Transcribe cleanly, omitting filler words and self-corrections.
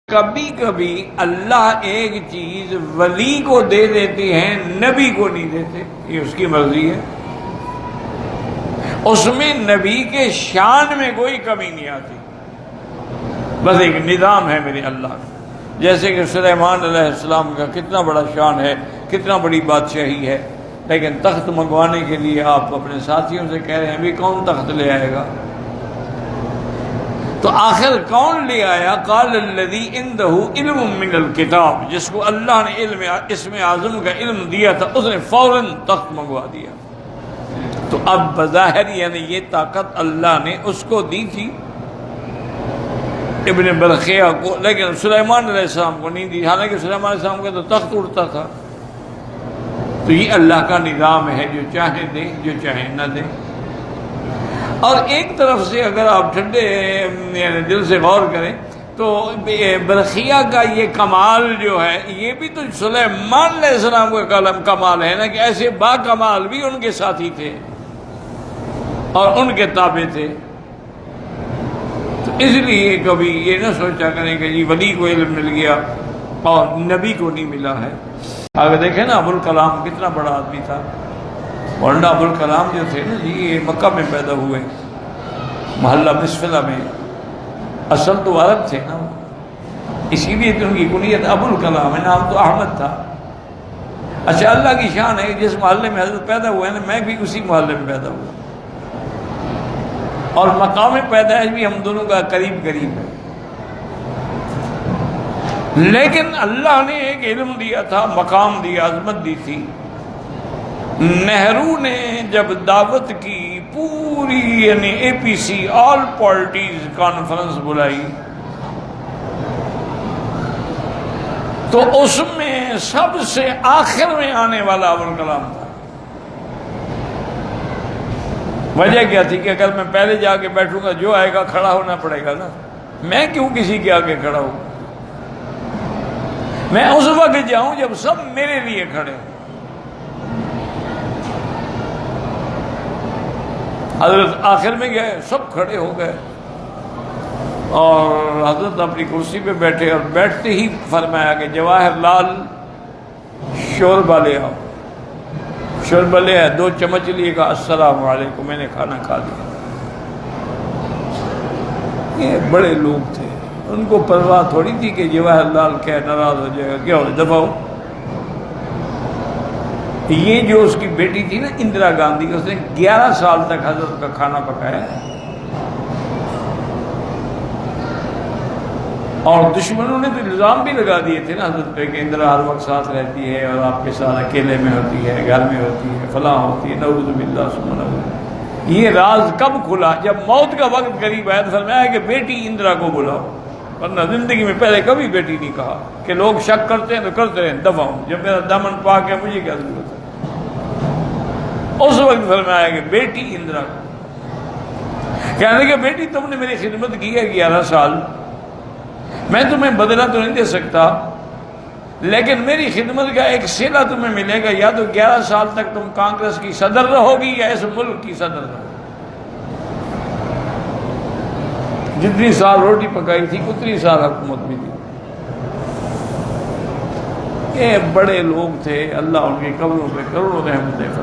کبھی کبھی اللہ ایک چیز ولی کو دے دیتے ہیں، نبی کو نہیں دیتے، یہ اس کی مرضی ہے۔ اس میں نبی کے شان میں کوئی کمی نہیں آتی، بس ایک نظام ہے میرے اللہ کا۔ جیسے کہ سلیمان علیہ السلام کا کتنا بڑا شان ہے، کتنا بڑی بادشاہی ہے، لیکن تخت منگوانے کے لیے آپ اپنے ساتھیوں سے کہہ رہے ہیں ابھی کون تخت لے آئے گا؟ تو آخر کون لے آیا؟ قال الذی عندہ علم من الکتاب، جس کو اللہ نے اسم اعظم کا علم دیا تھا، اس نے فوراً تخت منگوا دیا۔ تو اب بظاہر یعنی یہ طاقت اللہ نے اس کو دی تھی ابن برخیہ کو، لیکن سلیمان علیہ السلام کو نہیں دی، حالانکہ سلیمان علیہ السلام کا تو تخت اڑتا تھا۔ تو یہ اللہ کا نظام ہے، جو چاہے دے، جو چاہے نہ دے۔ اور ایک طرف سے اگر آپ ٹھنڈے دل سے غور کریں تو برخیہ کا یہ کمال جو ہے، یہ بھی تو سلیمان علیہ السلام کا کمال ہے نا، کہ ایسے با کمال بھی ان کے ساتھی تھے اور ان کے تابع تھے۔ تو اس لیے کبھی یہ نہ سوچا کریں کہ جی ولی کو علم مل گیا اور نبی کو نہیں ملا ہے۔ اگر دیکھیں نا ابوالکلام کتنا بڑا آدمی تھا، مولانا ابوالکلام جو تھے نا جی، یہ مکہ میں پیدا ہوئے، محلہ مسفلہ میں، اصل تو عرب تھے نا، اسی لیے تو ان کی کنیت ابوالکلام ہے، نام تو احمد تھا۔ اچھا، اللہ کی شان ہے جس محلے میں حضرت پیدا ہوئے نا، میں بھی اسی محلے میں پیدا ہوا، اور مقام پیدائش بھی ہم دونوں کا قریب قریب ہے، لیکن اللہ نے ایک علم دیا تھا، مقام دیا، عظمت دی تھی۔ نہرو نے جب دعوت کی، پوری یعنی اے پی سی آل پارٹیز کانفرنس بلائی، تو اس میں سب سے آخر میں آنے والا ابوالکلام تھا۔ وجہ کیا تھی کہ اگر میں پہلے جا کے بیٹھوں گا، جو آئے گا کھڑا ہونا پڑے گا نا، میں کیوں کسی کے آگے کھڑا ہوں؟ میں اس وقت جاؤں جب سب میرے لیے کھڑے ہوں۔ حضرت آخر میں گئے، سب کھڑے ہو گئے، اور حضرت اپنی کرسی پہ بیٹھے، اور بیٹھتے ہی فرمایا کہ جواہر لال شوربہ لے آؤ۔ شوربہ لے آئے، 2 چمچ لیے، کہا السلام علیکم، میں نے کھانا کھا لیا۔ یہ بڑے لوگ تھے، ان کو پرواہ تھوڑی تھی کہ جواہر لال کیا ناراض ہو جائے گا، کیا ہو دفعہ ہو۔ یہ جو اس کی بیٹی تھی نا اندرا گاندھی، اس نے 11 سال تک حضرت کا کھانا پکایا، اور دشمنوں نے تو الزام بھی لگا دیے تھے نا حضرت پہ کہ اندرا ہر وقت ساتھ رہتی ہے اور آپ کے ساتھ اکیلے میں ہوتی ہے، گھر میں ہوتی ہے، فلاں ہوتی ہے، نعوذ باللہ ثم نعوذ۔ یہ راز کب کھلا؟ جب موت کا وقت قریب آیا تو فرمایا کہ بیٹی اندرا کو بلاؤ، ورنہ زندگی میں پہلے کبھی بیٹی نہیں کہا، کہ لوگ شک کرتے ہیں تو کرتے رہیں، دفع ہوں، جب میرا دامن پاک ہے مجھے کیا ضرورت ہے۔ اس وقت فرمایا کہ بیٹی اندرا کو، کہنے کہ بیٹی تم نے میری خدمت کی ہے 11 سال، میں تمہیں بدلہ تو نہیں دے سکتا، لیکن میری خدمت کا ایک صلہ تمہیں ملے گا، یا تو 11 سال تک تم کانگریس کی صدر رہو گی یا اس ملک کی صدر رہو گی۔ جتنی سال روٹی پکائی تھی اتنی سال حکومت بھی تھی۔ یہ بڑے لوگ تھے، اللہ ان کی قبروں پہ کروڑوں رحمتیں